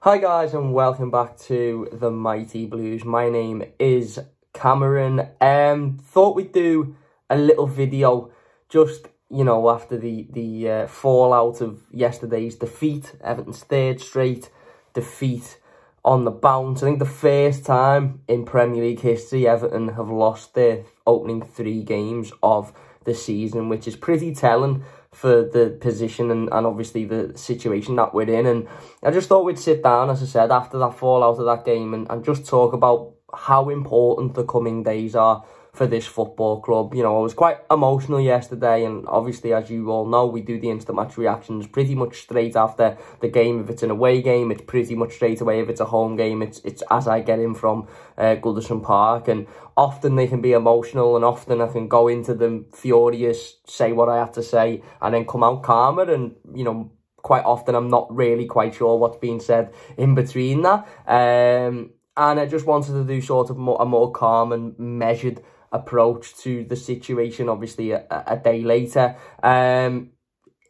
Hi guys and welcome back to the Mighty Blues. My name is Cameron. Thought we'd do a little video just, after the fallout of yesterday's defeat, Everton's third straight defeat on the bounce. I think the first time in Premier League history Everton have lost their opening 3 games of the season, which is pretty telling for the position and obviously the situation that we're in. And I just thought we'd sit down, as I said, after that fallout of that game and just talk about how important the coming days are for this football club. I was quite emotional yesterday, and obviously, as you all know, we do the instant match reactions pretty much straight after the game. If it's an away game, it's pretty much straight away. If it's a home game, it's as I get in from Goodison Park. And often they can be emotional, and often I can go into them furious, say what I have to say, and then come out calmer. And, quite often I'm not really quite sure what's being said in between that. And I just wanted to do sort of a more calm and measured approach to the situation, obviously a day later.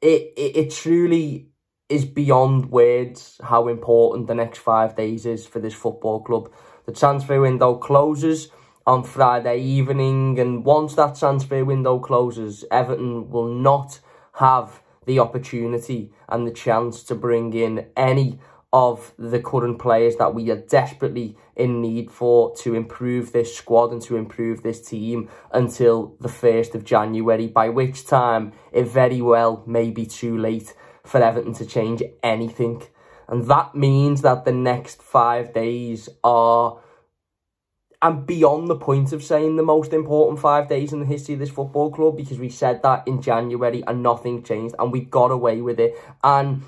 It truly is beyond words how important the next 5 days is for this football club. The transfer window closes on Friday evening, and once that transfer window closes, Everton will not have the opportunity and the chance to bring in any of the current players that we are desperately in need for to improve this squad and to improve this team until the 1st of January, by which time it very well may be too late for Everton to change anything. And that means that the next 5 days are, and beyond the point of saying the most important 5 days in the history of this football club, because we said that in January and nothing changed and we got away with it. And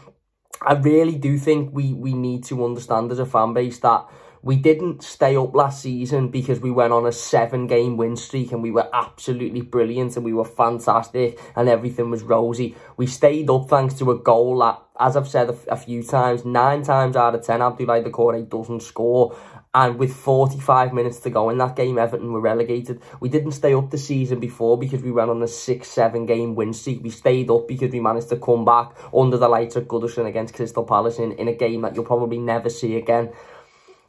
I really do think we need to understand as a fan base that we didn't stay up last season because we went on a 7-game win streak and we were absolutely brilliant and we were fantastic and everything was rosy. We stayed up thanks to a goal that, as I've said a few times, 9 times out of 10, Abdoulaye Doucouré doesn't score. And with 45 minutes to go in that game, Everton were relegated. We didn't stay up the season before because we went on a 6-7 game win streak. We stayed up because we managed to come back under the lights at Goodison against Crystal Palace in a game that you'll probably never see again.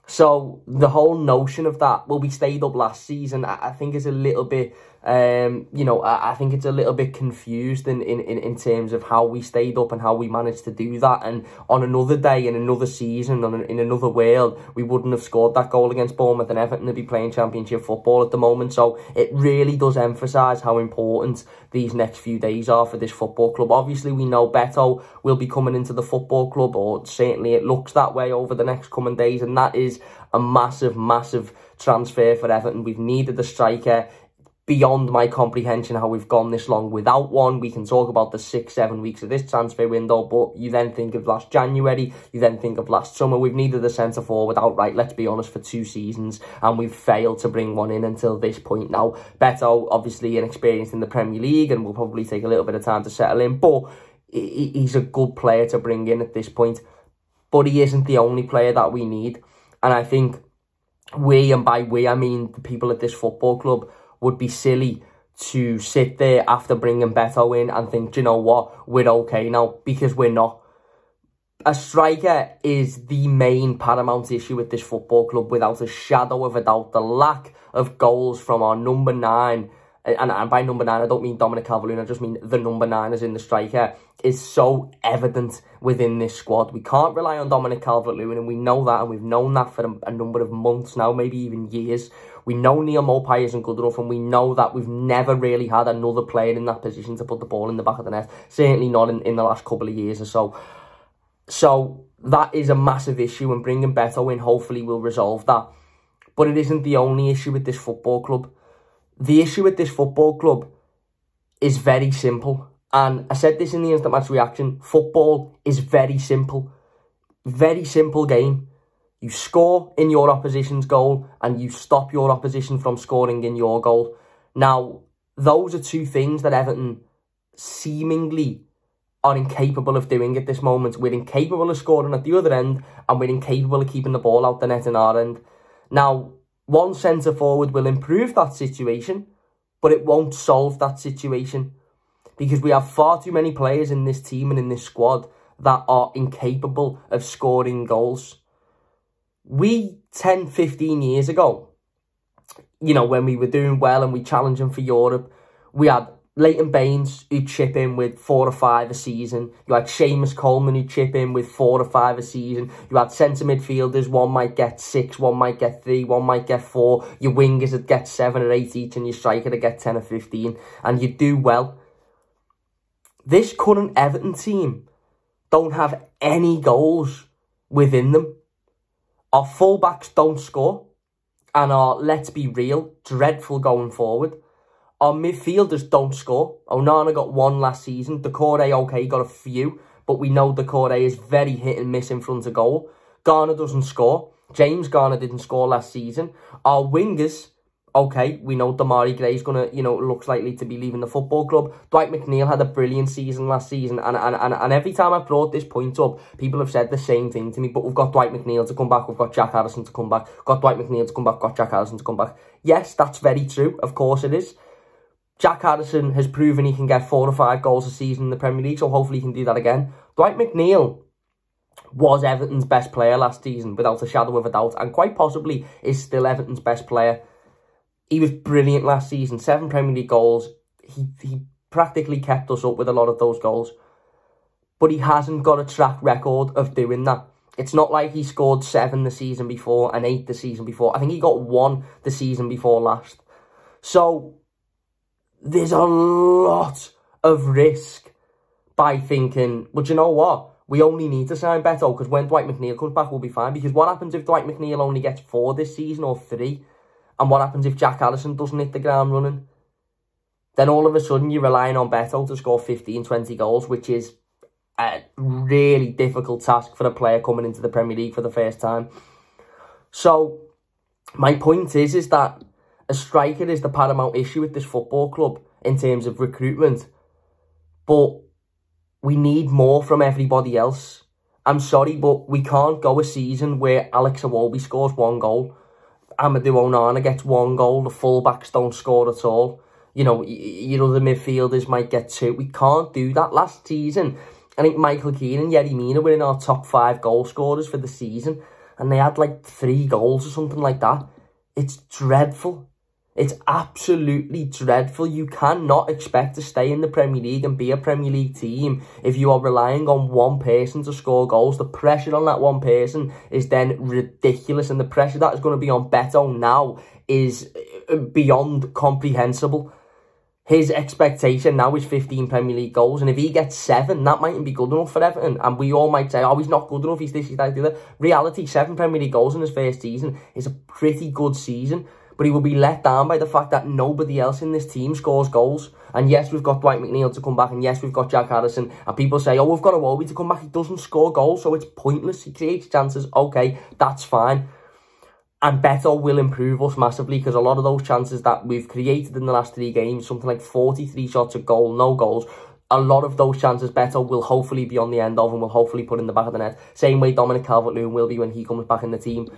So the whole notion of that, well, we stayed up last season, I think is a little bit, I think it's a little bit confused in terms of how we stayed up and how we managed to do that. And on another day, in another season, in another world, we wouldn't have scored that goal against Bournemouth and Everton to be playing Championship football at the moment. So it really does emphasise how important these next few days are for this football club. Obviously, we know Beto will be coming into the football club, or certainly it looks that way over the next coming days, and that is a massive, massive transfer for Everton. We've needed a striker. Beyond my comprehension how we've gone this long without one. We can talk about the 6-7 weeks of this transfer window, but you then think of last January, you then think of last summer. We've needed a centre-forward outright, let's be honest, for 2 seasons, and we've failed to bring one in until this point now. Beto, obviously inexperienced in the Premier League, and will probably take a little bit of time to settle in, but he's a good player to bring in at this point. But he isn't the only player that we need, and I think we, and by we I mean the people at this football club, would be silly to sit there after bringing Beto in and think, do you know what, we're okay now, because we're not. A striker is the main paramount issue with this football club, without a shadow of a doubt. The lack of goals from our number 9, and by number 9 I don't mean Dominic Calvert-Lewin, I just mean the number 9 as in the striker, is so evident within this squad. We can't rely on Dominic Calvert-Lewin, and we know that, and we've known that for a number of months now, maybe even years. We know Neil Maupay isn't good enough, and we know that we've never really had another player in that position to put the ball in the back of the net. Certainly not in the last couple of years or so. So that is a massive issue, and bringing Beto in hopefully will resolve that. But it isn't the only issue with this football club. The issue with this football club is very simple. And I said this in the instant match reaction. Football is very simple. Very simple game. You score in your opposition's goal and you stop your opposition from scoring in your goal. Now, those are 2 things that Everton seemingly are incapable of doing at this moment. We're incapable of scoring at the other end, and we're incapable of keeping the ball out the net in our end. Now, one centre-forward will improve that situation, but it won't solve that situation, because we have far too many players in this team and in this squad that are incapable of scoring goals. We, 10, 15 years ago, you know, when we were doing well and we challenging for Europe, we had Leighton Baines who'd chip in with 4 or 5 a season. You had Seamus Coleman who'd chip in with 4 or 5 a season. You had centre midfielders, one might get 6, one might get 3, one might get 4. Your wingers would get 7 or 8 each, and your striker would get 10 or 15. And you'd do well. This current Everton team don't have any goals within them. Our fullbacks don't score, and are, let's be real, dreadful going forward. Our midfielders don't score. Onana got 1 last season. Decore, okay, got a few, but we know Decore is very hit and miss in front of goal. Garner doesn't score. James Garner didn't score last season. Our wingers, okay, we know Damari Gray's going to, you know, looks likely to be leaving the football club. Dwight McNeil had a brilliant season last season, and every time I've brought this point up, people have said the same thing to me, but we've got Dwight McNeil to come back, we've got Jack Harrison to come back, got Dwight McNeil to come back, got Jack Harrison to come back. Yes, that's very true, of course it is. Jack Harrison has proven he can get 4 or 5 goals a season in the Premier League, so hopefully he can do that again. Dwight McNeil was Everton's best player last season, without a shadow of a doubt, and quite possibly is still Everton's best player. He was brilliant last season, 7 Premier League goals. He practically kept us up with a lot of those goals. But he hasn't got a track record of doing that. It's not like he scored 7 the season before and 8 the season before. I think he got 1 the season before last. So there's a lot of risk by thinking, well, do you know what? We only need to sign Beto, because when Dwight McNeil comes back, we'll be fine. Because what happens if Dwight McNeil only gets 4 this season or 3? And what happens if Jack Harrison doesn't hit the ground running? Then all of a sudden you're relying on Beto to score 15, 20 goals, which is a really difficult task for a player coming into the Premier League for the first time. So my point is that a striker is the paramount issue with this football club in terms of recruitment. But we need more from everybody else. I'm sorry, but we can't go a season where Alex Iwobi scores 1 goal, Amadou Onana gets 1 goal, the fullbacks don't score at all. You know, your other midfielders might get 2. We can't do that. Last season, I think Michael Keane and Yerry Mina were in our top 5 goal scorers for the season, and they had like 3 goals or something like that. It's dreadful. It's absolutely dreadful. You cannot expect to stay in the Premier League and be a Premier League team if you are relying on 1 person to score goals. The pressure on that 1 person is then ridiculous, and the pressure that is going to be on Beto now is beyond comprehensible. His expectation now is 15 Premier League goals, and if he gets 7, that mightn't be good enough for Everton. And we all might say, oh, he's not good enough, he's this, he's that, he's that. Reality, 7 Premier League goals in his first season is a pretty good season. But he will be let down by the fact that nobody else in this team scores goals. And yes, we've got Dwight McNeil to come back, and yes, we've got Jack Harrison. And people say, oh, we've got Iwobi to come back. He doesn't score goals, so it's pointless. He creates chances. Okay, that's fine. And Beto will improve us massively, because a lot of those chances that we've created in the last 3 games, something like 43 shots at goal, no goals, a lot of those chances Beto will hopefully be on the end of and will hopefully put in the back of the net. Same way Dominic Calvert-Lewin will be when he comes back in the team.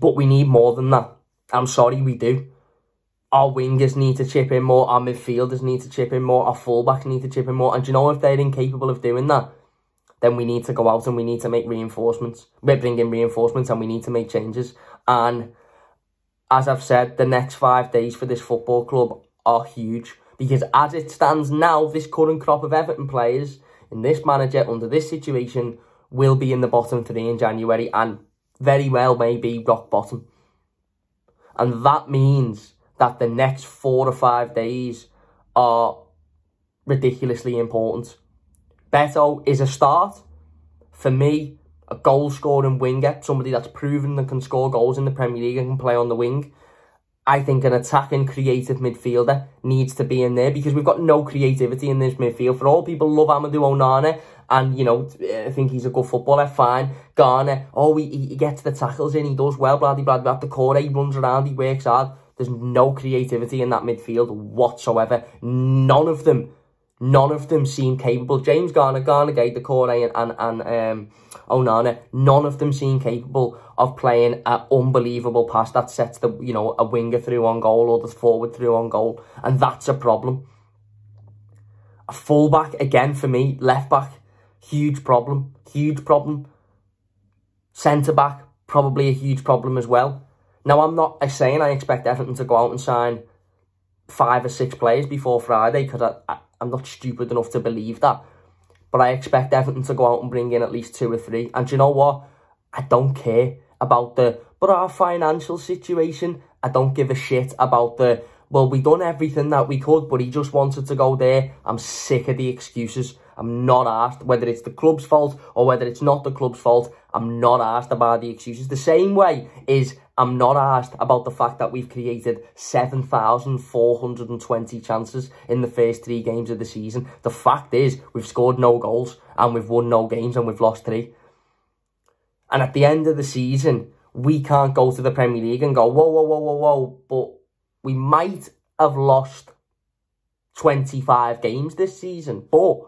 But we need more than that. I'm sorry, we do. Our wingers need to chip in more. Our midfielders need to chip in more. Our fullbacks need to chip in more. And do you know, if they're incapable of doing that, then we need to go out and we need to make reinforcements. We bring in reinforcements and we need to make changes. And as I've said, the next 5 days for this football club are huge. Because as it stands now, this current crop of Everton players, in this manager, under this situation, will be in the bottom 3 in January, and very well may be rock bottom. And that means that the next 4 or 5 days are ridiculously important. Beto is a start. For me, a goal-scoring winger, somebody that's proven that can score goals in the Premier League and can play on the wing. I think an attacking, creative midfielder needs to be in there, because we've got no creativity in this midfield. For all people love Amadou Onana, and, you know, I think he's a good footballer, fine. Garner, oh, he gets the tackles in, he does well, blah, blah, blah. The core, he runs around, he works hard. There's no creativity in that midfield whatsoever. None of them seem capable. James Garner, Gay, the core, and Onana, none of them seem capable of playing an unbelievable pass that sets the, you know, a winger through on goal or the forward through on goal. And that's a problem. A fullback, again, for me, left back, huge problem. Centre-back, probably a huge problem as well. Now, I'm not saying I expect Everton to go out and sign 5 or 6 players before Friday, because I'm not stupid enough to believe that. But I expect Everton to go out and bring in at least 2 or 3. And do you know what? I don't care about but our financial situation, I don't give a shit about well, we done everything that we could, but he just wanted to go there. I'm sick of the excuses. I'm not asked whether it's the club's fault or whether it's not the club's fault. I'm not asked about the excuses. The same way is I'm not asked about the fact that we've created 7,420 chances in the first 3 games of the season. The fact is we've scored no goals and we've won no games and we've lost 3. And at the end of the season, we can't go to the Premier League and go, whoa, whoa, whoa, whoa, whoa. But we might have lost 25 games this season. But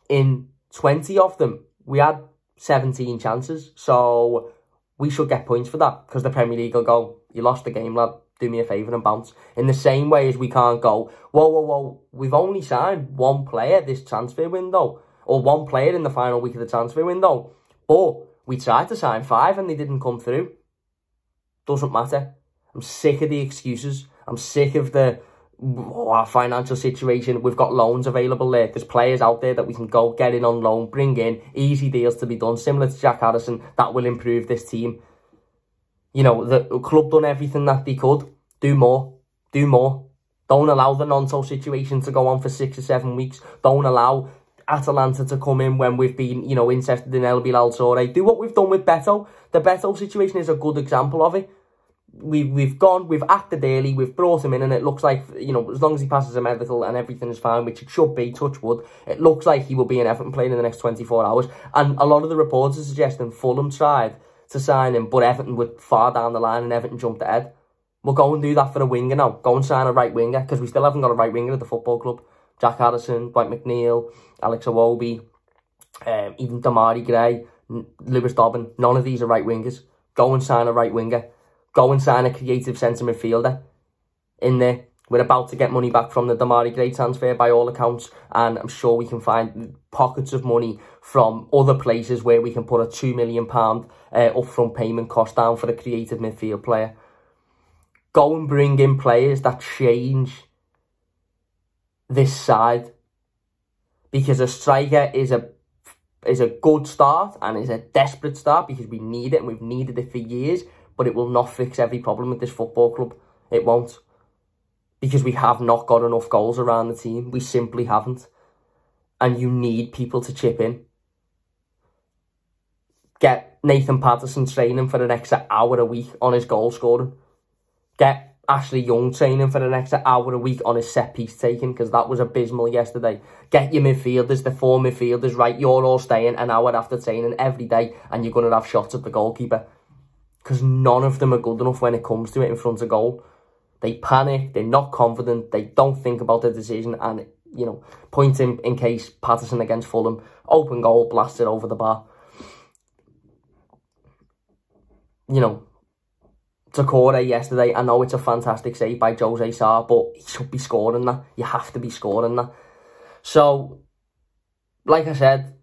in 20 of them, we had 17 chances. So we should get points for that, because the Premier League will go, you lost the game, lad, do me a favour and bounce. In the same way as we can't go, whoa, whoa, whoa, we've only signed 1 player this transfer window, or 1 player in the final week of the transfer window. But we tried to sign 5 and they didn't come through. Doesn't matter. I'm sick of the excuses. I'm sick of our financial situation. We've got loans available there. There's players out there that we can go get in on loan, bring in, easy deals to be done, similar to Jack Harrison. That will improve this team. You know, the club done everything that they could. Do more. Do more. Don't allow the Nonto situation to go on for 6 or 7 weeks. Don't allow Atalanta to come in when we've been, you know, interested in El Bilal Toure. Do what we've done with Beto. The Beto situation is a good example of it. We've acted early, we've brought him in, and it looks like, you know, as long as he passes a medical and everything is fine, which it should be, touch wood, it looks like he will be an Everton player in the next 24 hours. And a lot of the reports are suggesting Fulham tried to sign him, but Everton were far down the line and Everton jumped ahead. We'll go and do that for a winger now. Go and sign a right winger, because we still haven't got a right winger at the football club. Jack Harrison, Dwight McNeil, Alex Iwobi, even Damari Gray, Lewis Dobbin, none of these are right wingers. Go and sign a right winger. Go and sign a creative centre midfielder in there. We're about to get money back from the Damari Gray transfer by all accounts, and I'm sure we can find pockets of money from other places where we can put a £2 million upfront payment cost down for a creative midfield player. Go and bring in players that change this side, because a striker is a good start and is a desperate start, because we need it and we've needed it for years, but it will not fix every problem with this football club. It won't, because we have not got enough goals around the team. We simply haven't, and you need people to chip in. Get Nathan Patterson training for an extra hour a week on his goal scoring. Get Ashley Young training for an extra hour a week on his set-piece taking, because that was abysmal yesterday. Get your midfielders, the 4 midfielders, right? You're all staying an hour after training every day, and you're going to have shots at the goalkeeper, because none of them are good enough when it comes to it in front of goal. They panic, they're not confident, they don't think about the decision, and, you know, point in case Patterson against Fulham, open goal, blasts it over the bar. You know, Takore yesterday, I know it's a fantastic save by Jose Sarr, but he should be scoring that. You have to be scoring that. So, like I said,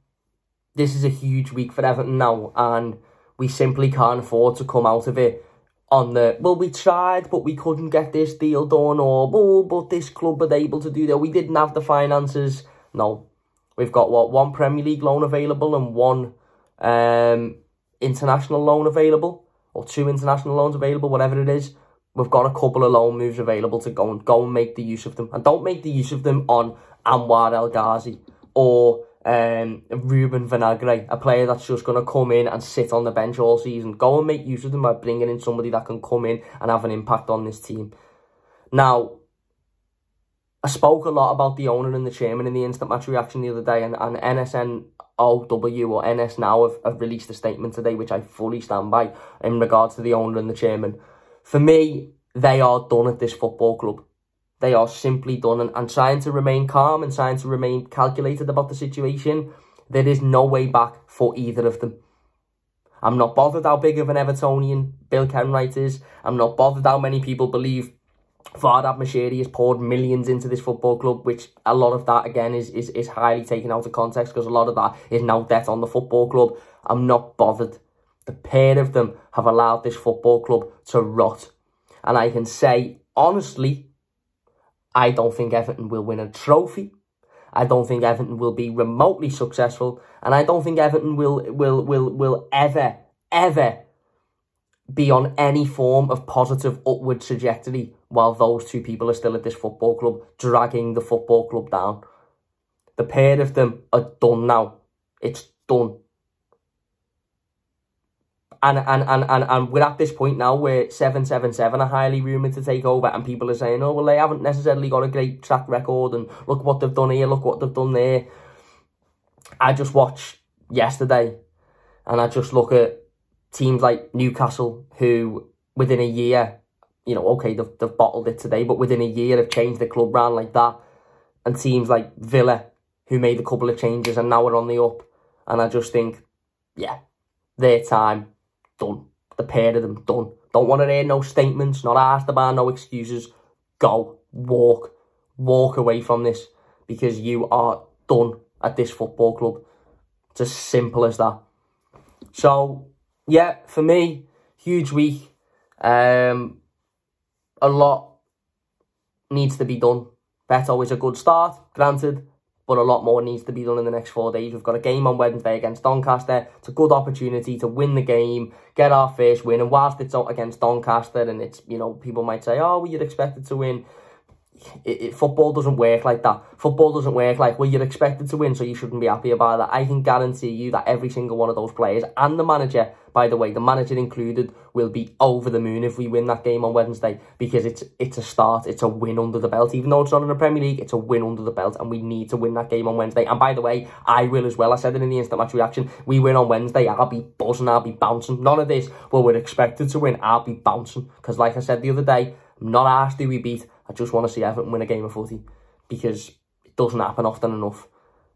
this is a huge week for Everton now, and we simply can't afford to come out of it on well, we tried, but we couldn't get this deal done, or, oh, but this club were able to do that. We didn't have the finances. No. We've got, what, 1 Premier League loan available and 1 international loan available, or 2 international loans available, whatever it is. We've got a couple of loan moves available to go and make the use of them. And don't make the use of them on Anwar El Ghazi or Ruben Vinagre, a player that's just going to come in and sit on the bench all season. Go and make use of them by bringing in somebody that can come in and have an impact on this team. Now, I spoke a lot about the owner and the chairman in the instant match reaction the other day, and NSNOW or NS Now have released a statement today, which I fully stand by, in regards to the owner and the chairman. For me, they are done at this football club. They are simply done, and trying to remain calm and trying to remain calculated about the situation, there is no way back for either of them. I'm not bothered how big of an Evertonian Bill Kenwright is. I'm not bothered how many people believe Farhad Moshiri has poured millions into this football club, which a lot of that, again, is highly taken out of context, because a lot of that is now debt on the football club. I'm not bothered. The pair of them have allowed this football club to rot. And I can say, honestly, I don't think Everton will win a trophy. I don't think Everton will be remotely successful. And I don't think Everton will ever be on any form of positive upward trajectory while those two people are still at this football club, dragging the football club down. The pair of them are done now. It's done. And we're at this point now where 777 are highly rumoured to take over, and people are saying, oh, well, they haven't necessarily got a great track record, and look what they've done here, look what they've done there. I just watched yesterday, and I just look at teams like Newcastle, who within a year, you know, okay, they've bottled it today, but within a year have changed the club round like that. And teams like Villa, who made a couple of changes and now are on the up. And I just think, yeah, their time, done. The pair of them, done. Don't want to hear no statements, not asked about, no excuses. Go, walk away from this, because you are done at this football club. It's as simple as that. So, yeah, for me, huge week. A lot needs to be done. Beto is a good start, granted, but a lot more needs to be done in the next 4 days. We've got a game on Wednesday against Doncaster. It's a good opportunity to win the game, get our first win. And whilst it's out against Doncaster and it's, you know, people might say, oh, well, you'd expect it to win. Football doesn't work like that. Football doesn't work like, well, you're expected to win, so you shouldn't be happy about that. I can guarantee you that every single one of those players, and the manager, by the way, the manager included, will be over the moon if we win that game on Wednesday, because it's a start, it's a win under the belt. Even though it's not in the Premier League, it's a win under the belt, and we need to win that game on Wednesday. And by the way, I will as well. I said it in the instant match reaction. We win on Wednesday, I'll be buzzing, I'll be bouncing. None of this, well, we're expected to win, I'll be bouncing. Because like I said the other day, I'm not asked who we beat. I just want to see Everton win a game of footy, because it doesn't happen often enough.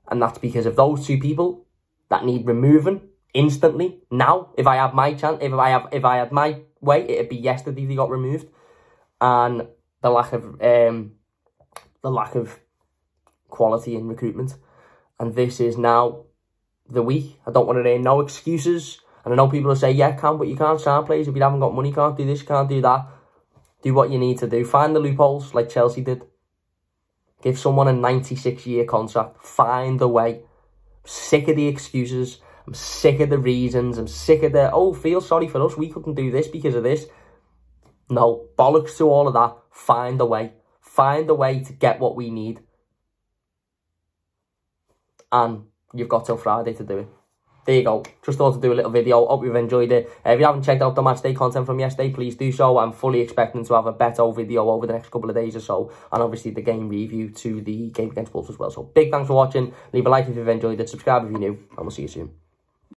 And that's because of those two people that need removing instantly. Now, if I had my chance, if I had my way, it'd be yesterday they got removed. And the lack of quality in recruitment. And this is now the week. I don't want to hear no excuses. And I know people will say, yeah, but you can't sign players if you haven't got money, you can't do this, you can't do that. Do what you need to do. Find the loopholes like Chelsea did. Give someone a 96-year contract. Find a way. I'm sick of the excuses. I'm sick of the reasons. I'm sick of the, oh, feel sorry for us. We couldn't do this because of this. No, bollocks to all of that. Find a way. Find a way to get what we need. And you've got till Friday to do it. There you go. Just thought to do a little video. Hope you've enjoyed it. If you haven't checked out the matchday content from yesterday, please do so. I'm fully expecting to have a better video over the next couple of days or so. And obviously the game review to the game against Wolves as well. So big thanks for watching. Leave a like if you've enjoyed it. Subscribe if you're new. And we'll see you soon.